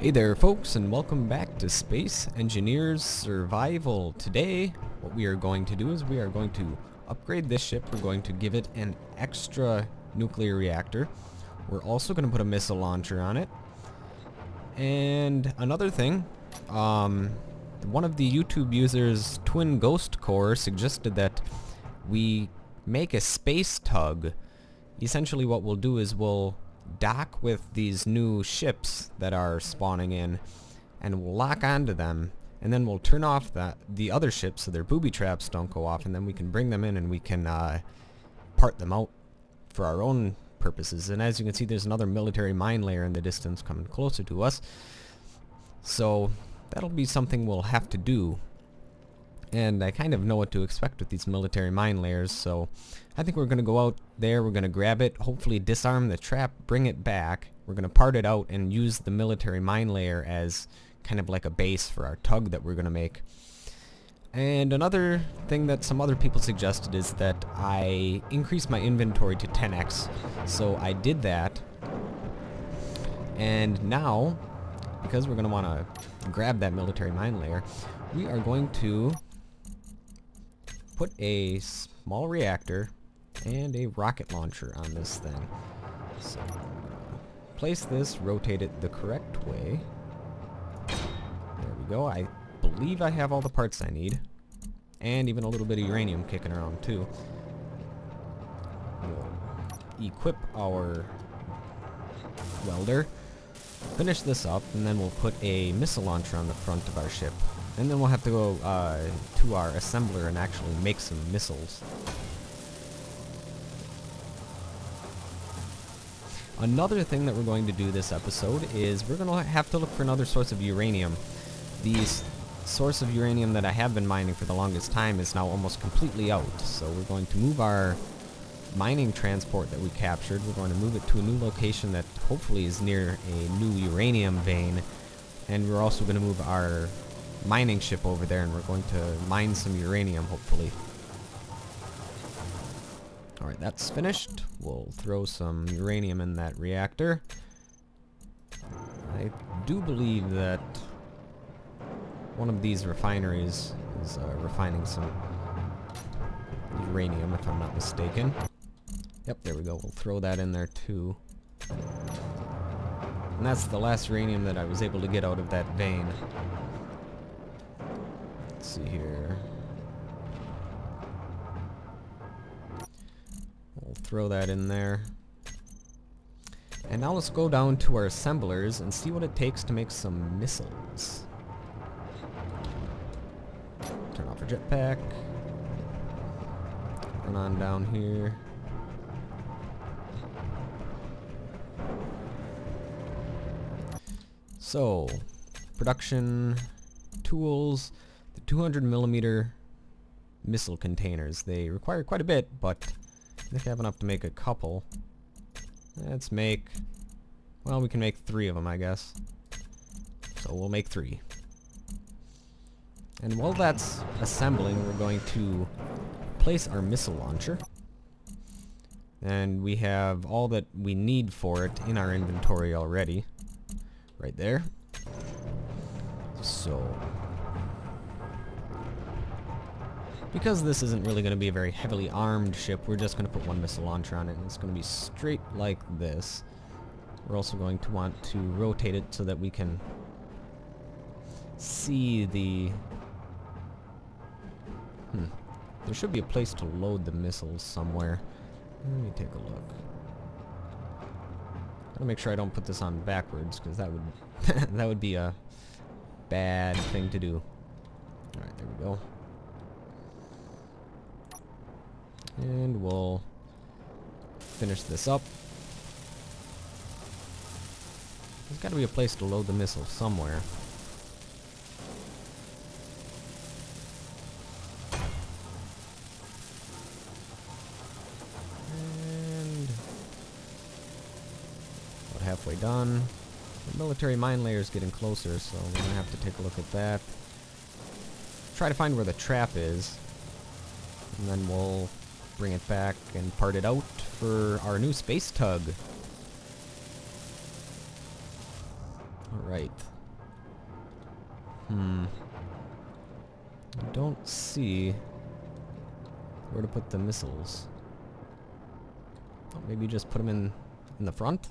Hey there folks, and welcome back to Space Engineers Survival. Today what we are going to do is we are going to upgrade this ship. We're going to give it an extra nuclear reactor. We're also going to put a missile launcher on it. And another thing, one of the YouTube users, Twin Ghost Core, suggested that we make a space tug. Essentially what we'll do is we'll dock with these new ships that are spawning in, and we'll lock onto them, and then we'll turn off the other ships so their booby traps don't go off, and then we can bring them in and we can part them out for our own purposes. And as you can see, there's another military mine layer in the distance coming closer to us, so that'll be something we'll have to do. And I kind of know what to expect with these military mine layers, so I think we're going to go out there, we're going to grab it, hopefully disarm the trap, bring it back, we're going to part it out and use the military mine layer as kind of like a base for our tug that we're going to make. And another thing that some other people suggested is that I increase my inventory to 10x, so I did that. And now, because we're going to want to grab that military mine layer, we are going to put a small reactor and a rocket launcher on this thing. So I'm gonna place this, rotate it the correct way. There we go. I believe I have all the parts I need, and even a little bit of uranium kicking around too. We'll equip our welder, finish this up, and then we'll put a missile launcher on the front of our ship. And then we'll have to go to our assembler and actually make some missiles. Another thing that we're going to do this episode is we're going to have to look for another source of uranium. The source of uranium that I have been mining for the longest time is now almost completely out. So we're going to move our mining transport that we captured. We're going to move it to a new location that hopefully is near a new uranium vein. And we're also going to move our mining ship over there, and we're going to mine some uranium, hopefully. Alright, that's finished. We'll throw some uranium in that reactor. I do believe that one of these refineries is refining some uranium, if I'm not mistaken. Yep, there we go. We'll throw that in there too. And that's the last uranium that I was able to get out of that vein. Let's see here. We'll throw that in there. And now let's go down to our assemblers and see what it takes to make some missiles. Turn off our jetpack. Run on down here. So, production tools. 200mm missile containers. They require quite a bit, but I think I have enough to make a couple. Let's make, well, we can make 3 of them, I guess. So we'll make 3. And while that's assembling, we're going to place our missile launcher. And we have all that we need for it in our inventory already. Right there. So because this isn't really going to be a very heavily armed ship, we're just going to put one missile launcher on it, and it's going to be straight like this. We're also going to want to rotate it so that we can see the... There should be a place to load the missiles somewhere. Let me take a look. Gotta make sure I don't put this on backwards, because that would that would be a bad thing to do. Alright, there we go. And we'll finish this up. There's got to be a place to load the missile somewhere. And about halfway done. The military mine layer is getting closer, so we're going to have to take a look at that. Try to find where the trap is. And then we'll bring it back and part it out for our new space tug. Alright. I don't see where to put the missiles. Oh, maybe just put them in the front?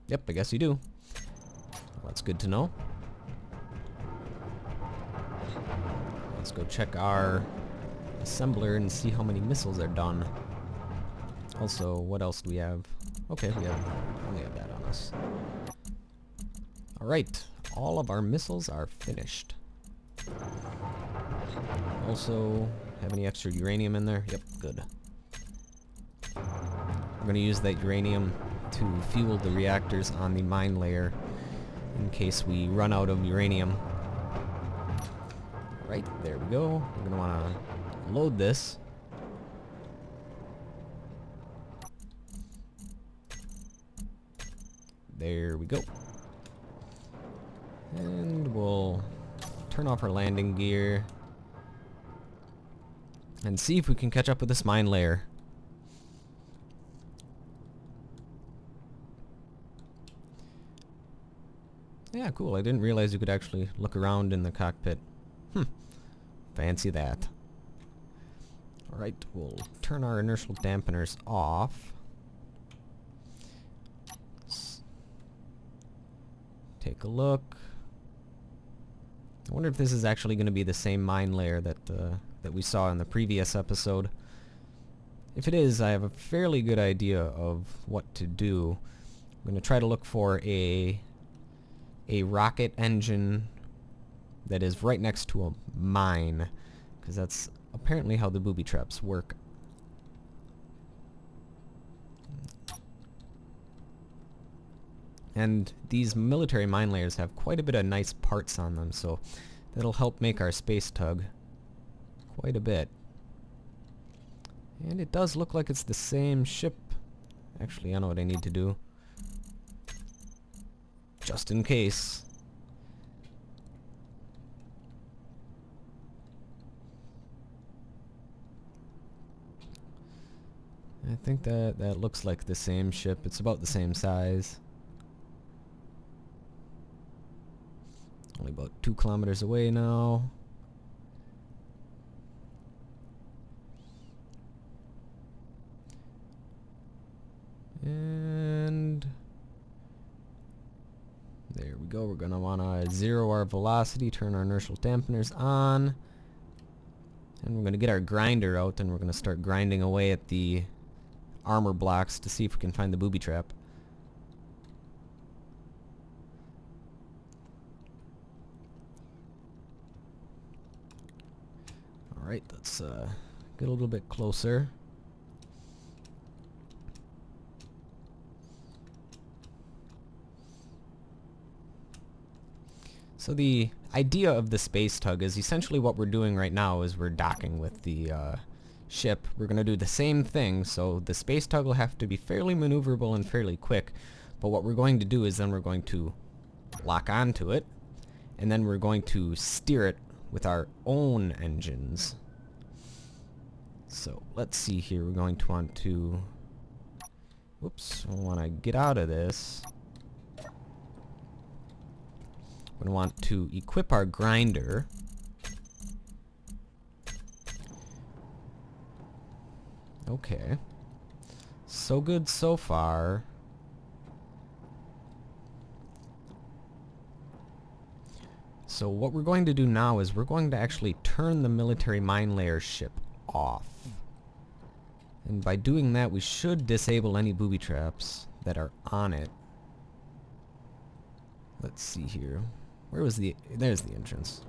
Yep, I guess you do. Well, that's good to know. Let's go check our assembler and see how many missiles are done. Also, what else do we have? Okay, we only have that on us. Alright, all of our missiles are finished. Also, have any extra uranium in there? Yep, good. We're going to use that uranium to fuel the reactors on the mine layer in case we run out of uranium. Right, there we go. We're going to want to load this. There we go. And we'll turn off our landing gear and see if we can catch up with this mine layer. Yeah, cool. I didn't realize you could actually look around in the cockpit. Fancy that. Alright, we'll turn our inertial dampeners off. Take a look. I wonder if this is actually going to be the same mine layer that we saw in the previous episode. If it is, I have a fairly good idea of what to do. I'm going to try to look for a rocket engine that is right next to a mine, because that's apparently how the booby traps work. And these military mine layers have quite a bit of nice parts on them, so that'll help make our space tug quite a bit. And it does look like it's the same ship. Actually, I know what I need to do. Just in case. I think that looks like the same ship. It's about the same size. Only about 2 kilometers away now. And there we go. We're going to want to zero our velocity, turn our inertial dampeners on. And we're going to get our grinder out, and we're going to start grinding away at the armor blocks to see if we can find the booby trap. Alright, let's get a little bit closer. So the idea of the space tug is essentially what we're doing right now is we're docking with the ship. We're going to do the same thing, so the space tug will have to be fairly maneuverable and fairly quick, but what we're going to do is then we're going to lock onto it, and then we're going to steer it with our own engines. So let's see here. We're going to want to... Whoops, I want to get out of this. We're going to want to equip our grinder. Okay. So good so far. So what we're going to do now is we're going to actually turn the military mine layer ship off. And by doing that, we should disable any booby traps that are on it. Let's see here. Where was the... There's the entrance.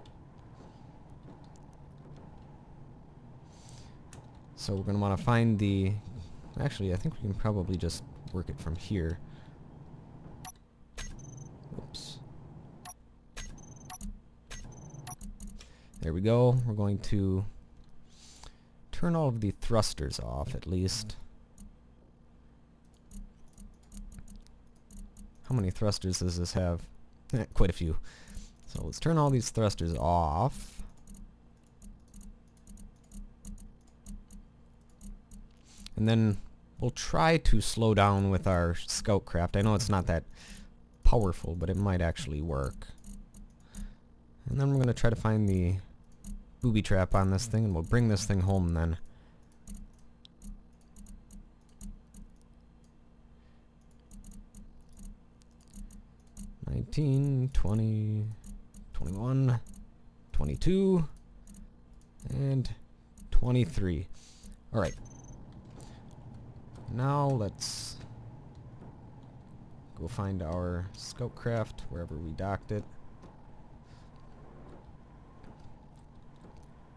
So we're going to want to find the... Actually, I think we can probably just work it from here. Oops. There we go. We're going to turn all of the thrusters off, at least. How many thrusters does this have? Quite a few. So let's turn all these thrusters off. And then we'll try to slow down with our scout craft. I know it's not that powerful, but it might actually work. And then we're going to try to find the booby trap on this thing, and we'll bring this thing home then. $19, $20, $21, $22, and $23. Alright. Now let's go find our scout craft wherever we docked it.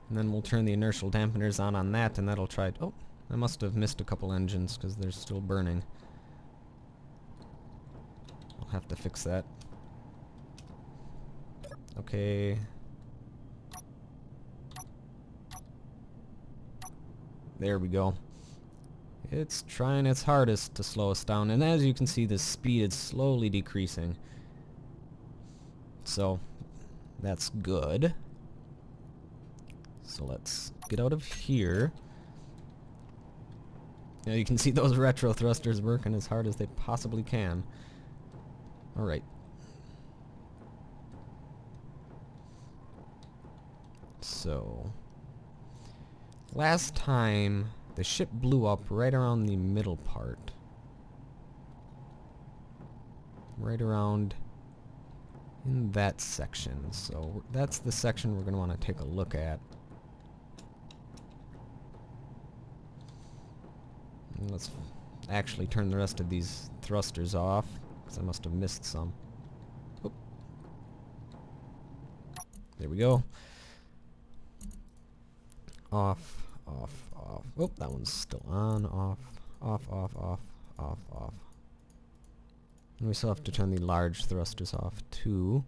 And then we'll turn the inertial dampeners on that, and that'll try... Oh, I must have missed a couple engines because they're still burning. I'll have to fix that. Okay. There we go. It's trying its hardest to slow us down, and as you can see, the speed is slowly decreasing. So, that's good. So let's get out of here. Now you can see those retro thrusters working as hard as they possibly can. Alright. So, last time the ship blew up right around the middle part. Right around in that section. So that's the section we're going to want to take a look at. And let's actually turn the rest of these thrusters off, because I must have missed some. Oop. There we go. Off, off, off. Oh, that one's still on. Off, off, off, off, off, off. And we still have to turn the large thrusters off too.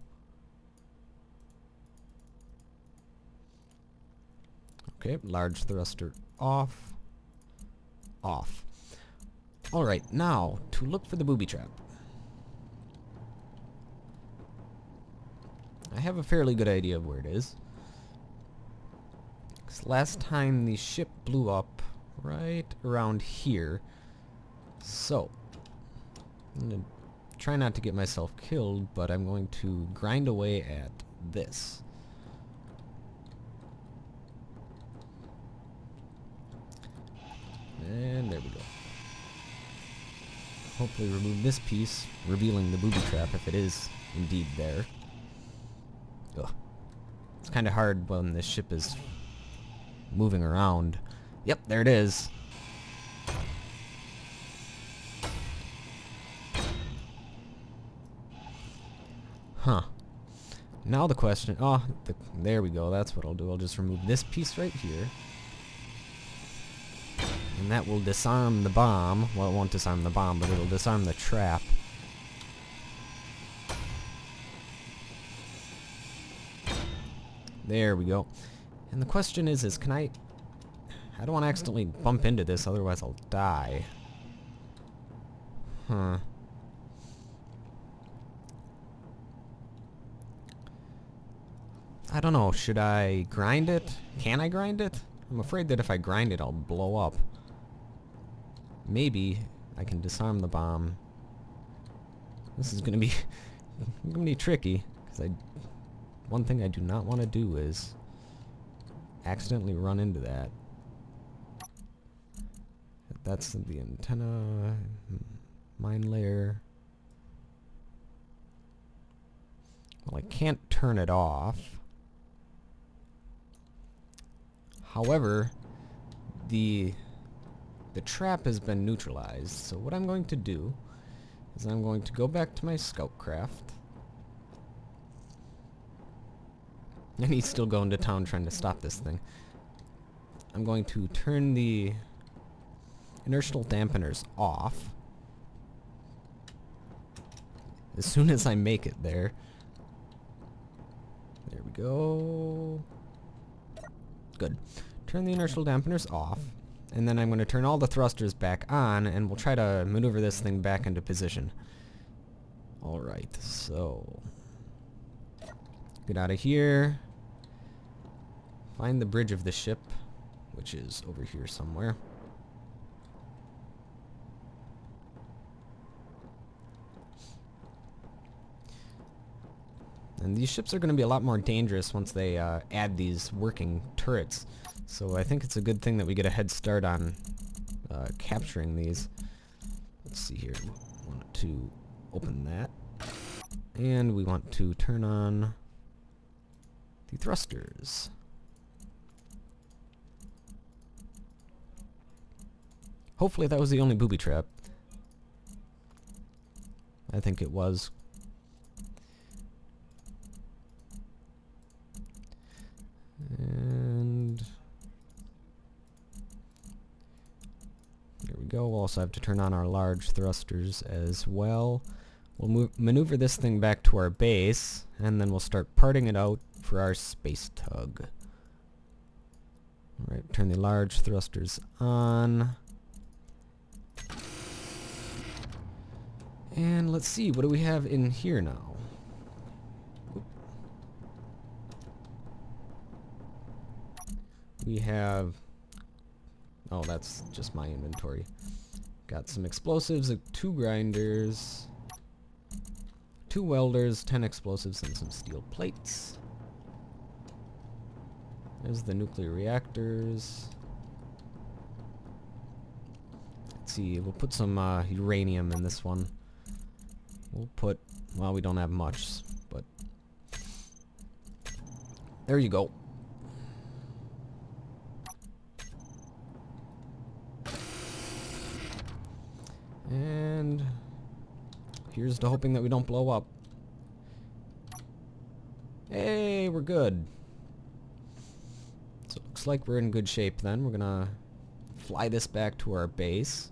Okay, large thruster off. Off. Alright, now to look for the booby trap. I have a fairly good idea of where it is. Last time the ship blew up right around here. So, I'm going to try not to get myself killed, but I'm going to grind away at this. And there we go. Hopefully remove this piece, revealing the booby trap if it is indeed there. Ugh. It's kind of hard when this ship is moving around. Yep, there it is. Huh. Now the question... Oh, there we go. That's what I'll do. I'll just remove this piece right here. And that will disarm the bomb. Well, it won't disarm the bomb, but it'll disarm the trap. There we go. And the question is can I don't want to accidentally bump into this, otherwise I'll die. Huh. I don't know, should I grind it? Can I grind it? I'm afraid that if I grind it, I'll blow up. Maybe I can disarm the bomb. This is gonna be tricky, because one thing I do not want to do is accidentally run into that. That's the antenna, mine layer. Well, I can't turn it off. However, the trap has been neutralized, so what I'm going to do is I'm going to go back to my scout craft. And he's still going to town trying to stop this thing. I'm going to turn the inertial dampeners off as soon as I make it there. There we go. Good. Turn the inertial dampeners off, and then I'm going to turn all the thrusters back on, and we'll try to maneuver this thing back into position. Alright, so get out of here. Find the bridge of the ship, which is over here somewhere. And these ships are going to be a lot more dangerous once they add these working turrets. So I think it's a good thing that we get a head start on capturing these. Let's see here. We want to open that. And we want to turn on the thrusters. Hopefully that was the only booby trap. I think it was. And there we go. We'll also have to turn on our large thrusters as well. We'll maneuver this thing back to our base, and then we'll start parting it out for our space tug. Alright, turn the large thrusters on. And let's see, what do we have in here now? We have... oh, that's just my inventory. Got some explosives, 2 grinders, 2 welders, 10 explosives, and some steel plates. There's the nuclear reactors. Let's see, we'll put some uranium in this one. We'll put, well, we don't have much, but there you go. And here's to hoping that we don't blow up. Hey, we're good. So it looks like we're in good shape then. We're gonna fly this back to our base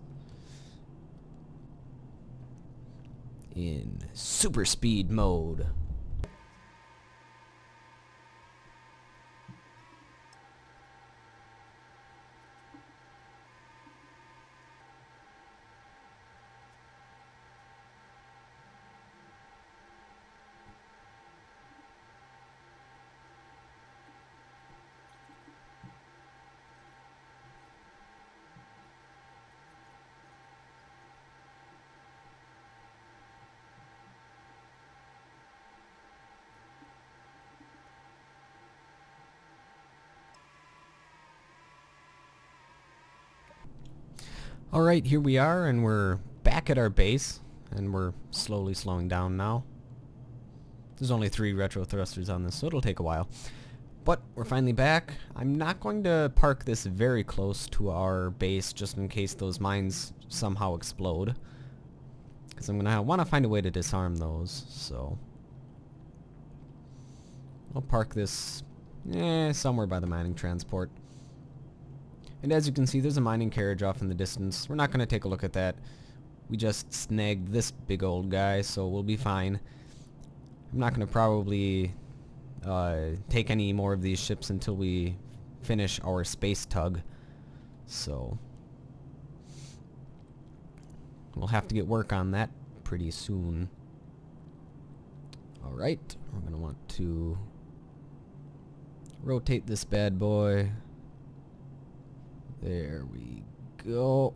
in super speed mode. Alright, here we are, and we're back at our base, and we're slowly slowing down now. There's only 3 retro thrusters on this, so it'll take a while. But we're finally back. I'm not going to park this very close to our base just in case those mines somehow explode, because I'm going to want to find a way to disarm those, so I'll park this somewhere by the mining transport. And as you can see, there's a mining carriage off in the distance. We're not going to take a look at that. We just snagged this big old guy, so we'll be fine. I'm not going to probably take any more of these ships until we finish our space tug. So we'll have to get work on that pretty soon. Alright, we're going to want to rotate this bad boy. There we go.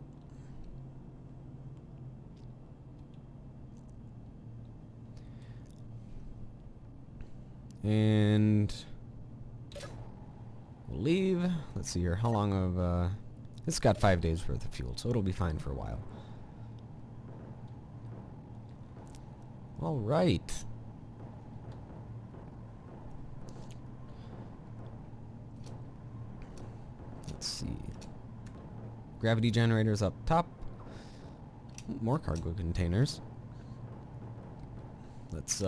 And we'll leave. Let's see here. How long of... it's got 5 days worth of fuel, so it'll be fine for a while. Alright. Let's see. Gravity generators up top. More cargo containers. Let's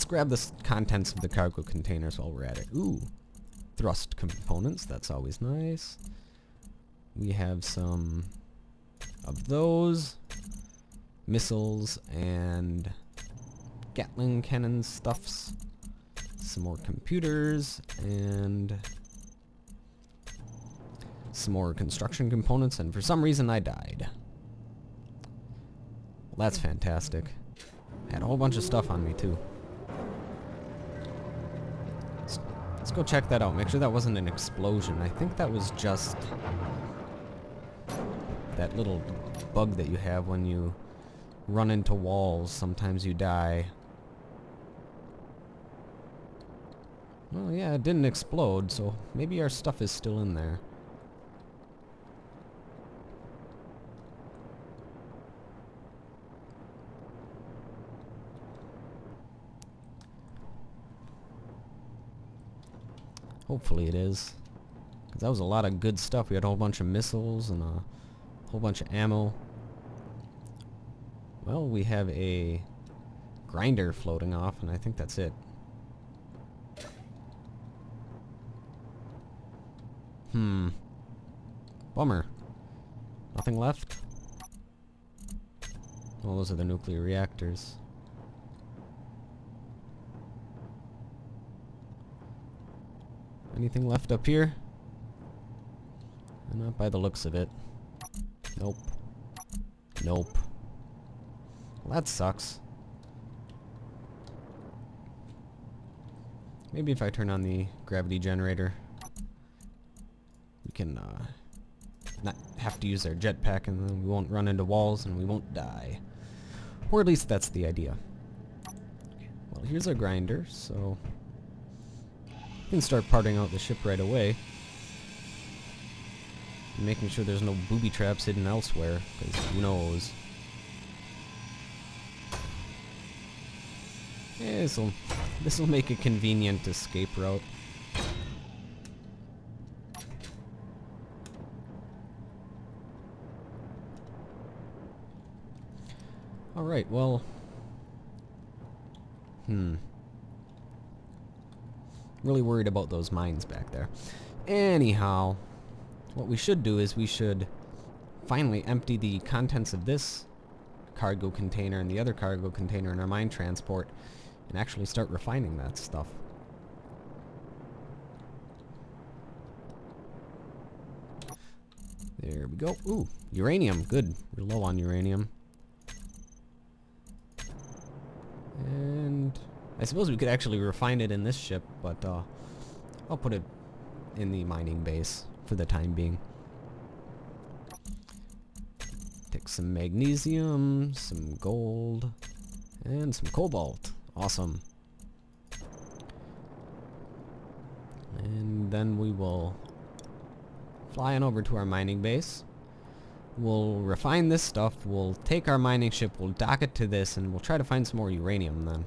grab the contents of the cargo containers while we're at it. Ooh, thrust components. That's always nice. We have some of those. Missiles and Gatling cannon stuffs. Some more computers and some more construction components, and for some reason I died. Well, that's fantastic. Had a whole bunch of stuff on me too. Let's go check that out. Make sure that wasn't an explosion. I think that was just that little bug that you have when you run into walls. Sometimes you die. Well, yeah, it didn't explode, so maybe our stuff is still in there. Hopefully it is. Because that was a lot of good stuff. We had a whole bunch of missiles and a whole bunch of ammo. Well, we have a grinder floating off, and I think that's it. Bummer. Nothing left? Well, those are the nuclear reactors. Anything left up here? Not by the looks of it. Nope. Nope. Well, that sucks. Maybe if I turn on the gravity generator, we can not have to use our jetpack, and then we won't run into walls and we won't die. Or at least that's the idea. Well, here's our grinder, so we can start parting out the ship right away. And making sure there's no booby traps hidden elsewhere, because who knows. Yeah, this'll make a convenient escape route. Alright, well... Really worried about those mines back there. Anyhow, what we should do is we should finally empty the contents of this cargo container and the other cargo container in our mine transport and actually start refining that stuff. There we go. Ooh, uranium. Good. We're low on uranium. And I suppose we could actually refine it in this ship, but I'll put it in the mining base for the time being. Take some magnesium, some gold, and some cobalt. Awesome. And then we will fly on over to our mining base. We'll refine this stuff, we'll take our mining ship, we'll dock it to this, and we'll try to find some more uranium then.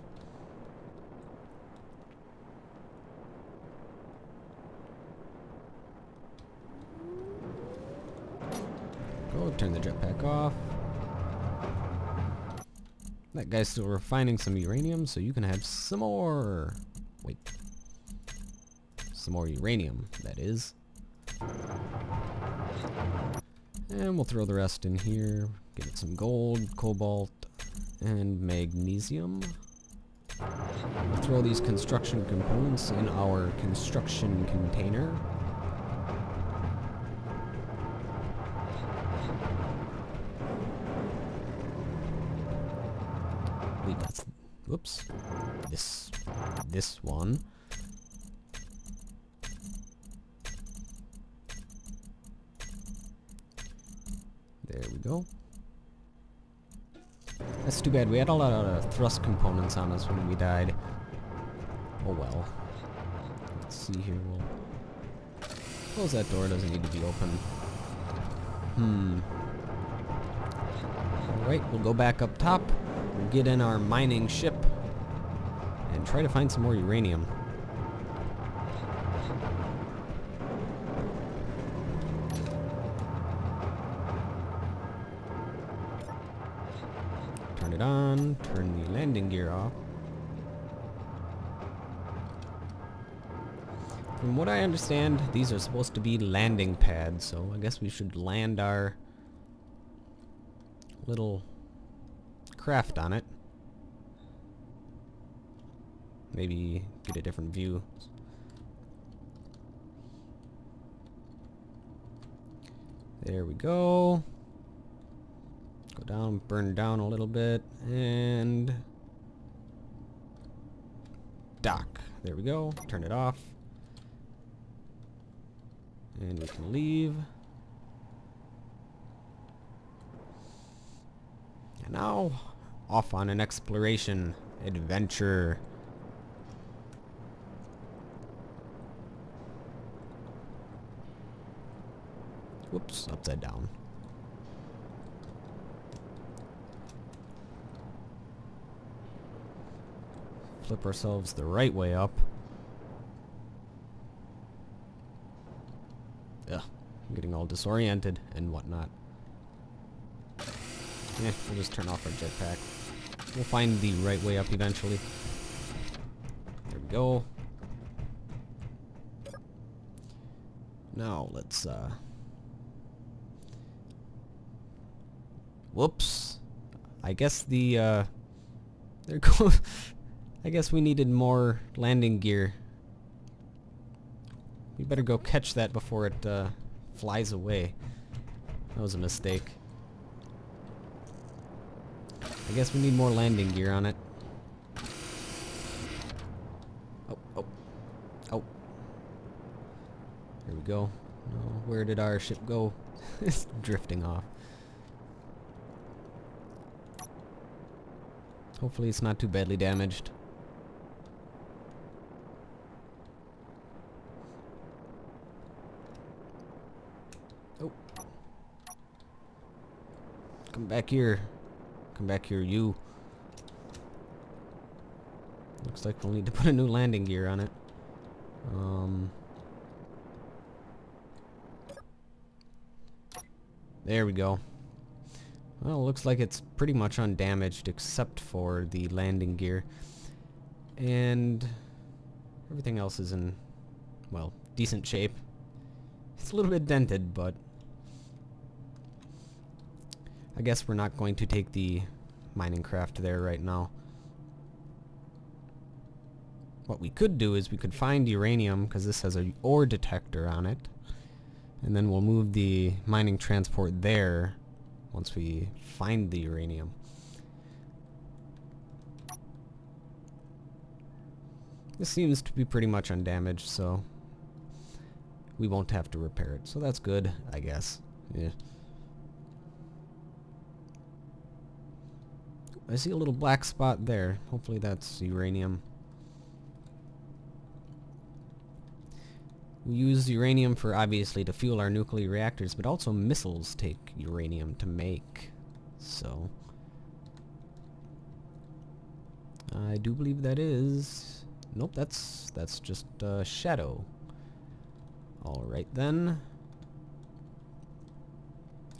Go, turn the jetpack off. That guy's still refining some uranium, so you can have some more. Wait. Some more uranium, that is. And we'll throw the rest in here. Give it some gold, cobalt, and magnesium. We'll throw these construction components in our construction container. Wait, that's... Whoops. This one. There we go. That's too bad. We had a lot of thrust components on us when we died. Oh well. Let's see here. We'll close that door. It doesn't need to be open. Alright, we'll go back up top. We'll get in our mining ship and try to find some more uranium. Turn it on, turn the landing gear off. From what I understand, these are supposed to be landing pads, so I guess we should land our little craft on it. Maybe get a different view. There we go. Go down, burn down a little bit, and dock. There we go. Turn it off. And we can leave. And now, off on an exploration adventure. Oops, upside down. Flip ourselves the right way up. Ugh, I'm getting all disoriented and whatnot. We'll just turn off our jetpack. We'll find the right way up eventually. There we go. Now let's whoops. I guess there goes I guess we needed more landing gear. We better go catch that before it flies away. That was a mistake. I guess we need more landing gear on it. Oh, oh, oh. Here we go. No, where did our ship go? It's drifting off. Hopefully it's not too badly damaged. Oh. Come back here. Come back here, you. Looks like we'll need to put a new landing gear on it. There we go. Well, looks like it's pretty much undamaged except for the landing gear. And everything else is in, well, decent shape. It's a little bit dented, but I guess we're not going to take the mining craft there right now. What we could do is we could find uranium, because this has a ore detector on it. And then we'll move the mining transport there once we find the uranium. This seems to be pretty much undamaged, so we won't have to repair it. So that's good, I guess. Yeah. I see a little black spot there. Hopefully that's uranium. We use uranium for, obviously, to fuel our nuclear reactors, but also missiles take uranium to make. So I do believe that is... Nope, that's just shadow. Alright then.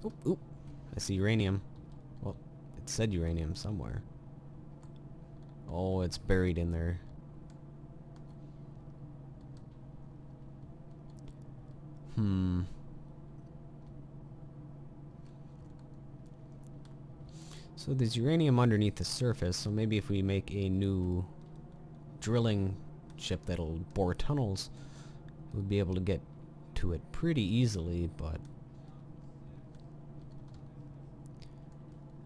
Oop, oop. I see uranium. Well, it said uranium somewhere. Oh, it's buried in there. So there's uranium underneath the surface, so maybe if we make a new drilling ship that'll bore tunnels, we'll be able to get to it pretty easily, but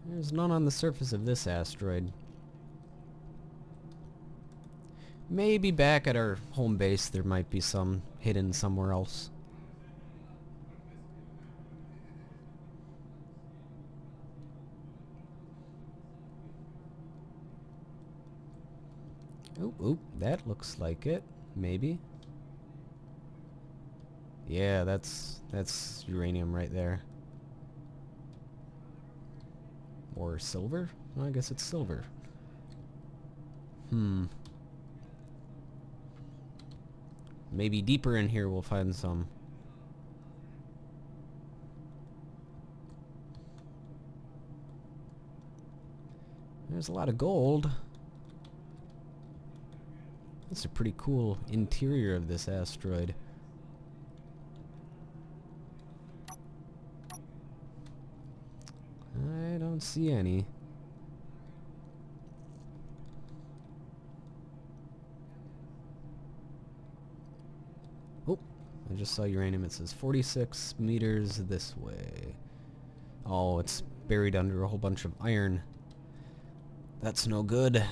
there's none on the surface of this asteroid. Maybe back at our home base there might be some hidden somewhere else. Oop, oop, that looks like it. Maybe. Yeah, that's uranium right there. Or silver? Well, I guess it's silver. Maybe deeper in here we'll find some. There's a lot of gold. That's a pretty cool interior of this asteroid. I don't see any. Oh, I just saw uranium. It says 46 meters this way. Oh, it's buried under a whole bunch of iron. That's no good.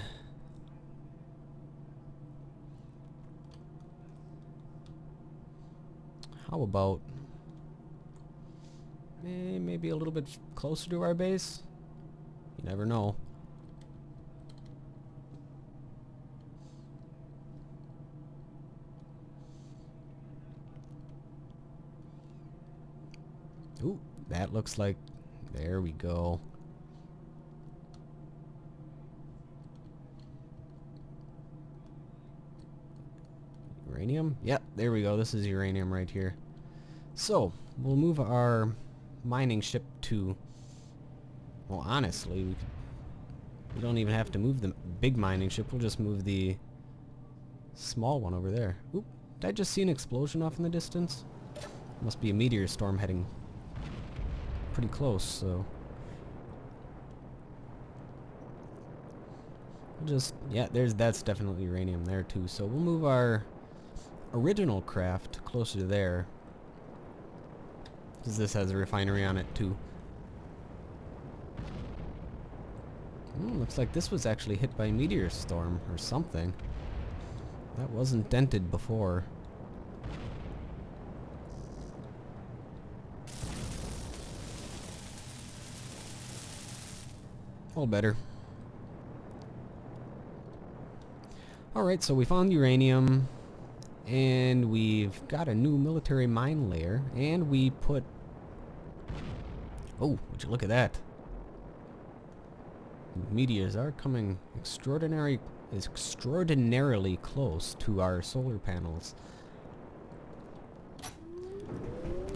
How about maybe a little bit closer to our base? You never know. Ooh, That looks like... There we go. Uranium? Yep, there we go. This is uranium right here. So, we'll move our mining ship to... Well, honestly, we don't even have to move the big mining ship. We'll just move the small one over there. Oop, did I just see an explosion off in the distance? Must be a meteor storm heading pretty close, so... We'll just... Yeah, that's definitely uranium there, too. So we'll move our original craft closer to there, because this has a refinery on it too. Looks like this was actually hit by a meteor storm or something. That wasn't dented before. All better. Alright, so we found uranium, and we've got a new military mine layer, and we put... Oh, would you look at that? Meteors are coming extraordinarily close to our solar panels.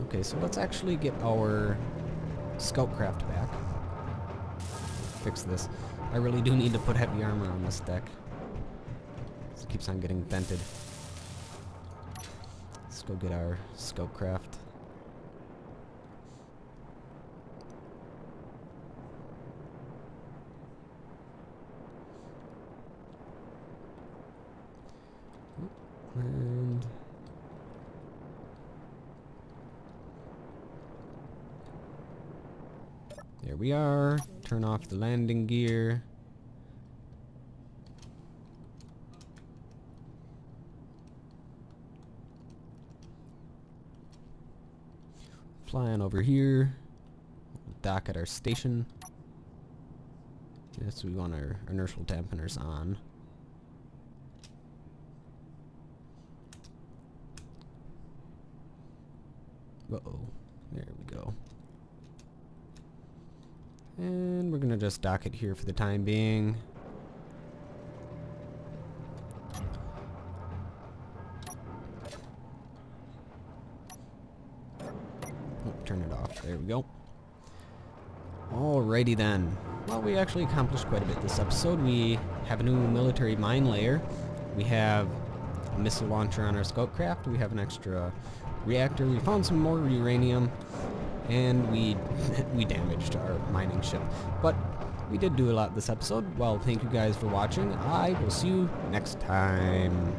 Okay, so let's actually get our scoutcraft back. Fix this. I really do need to put heavy armor on this deck. It keeps on getting dented. Let's go get our scoutcraft. And there we are. Turn off the landing gear. Flying over here. Dock at our station. Yes, we want our inertial dampeners on. Uh-oh. There we go. And we're gonna just dock it here for the time being. Oh, turn it off. There we go. Alrighty then. Well, we actually accomplished quite a bit this episode. We have a new military mine layer. We have a missile launcher on our scoutcraft. We have an extra reactor. We found some more uranium, and we damaged our mining ship. But we did do a lot this episode. Well, thank you guys for watching. I will see you next time.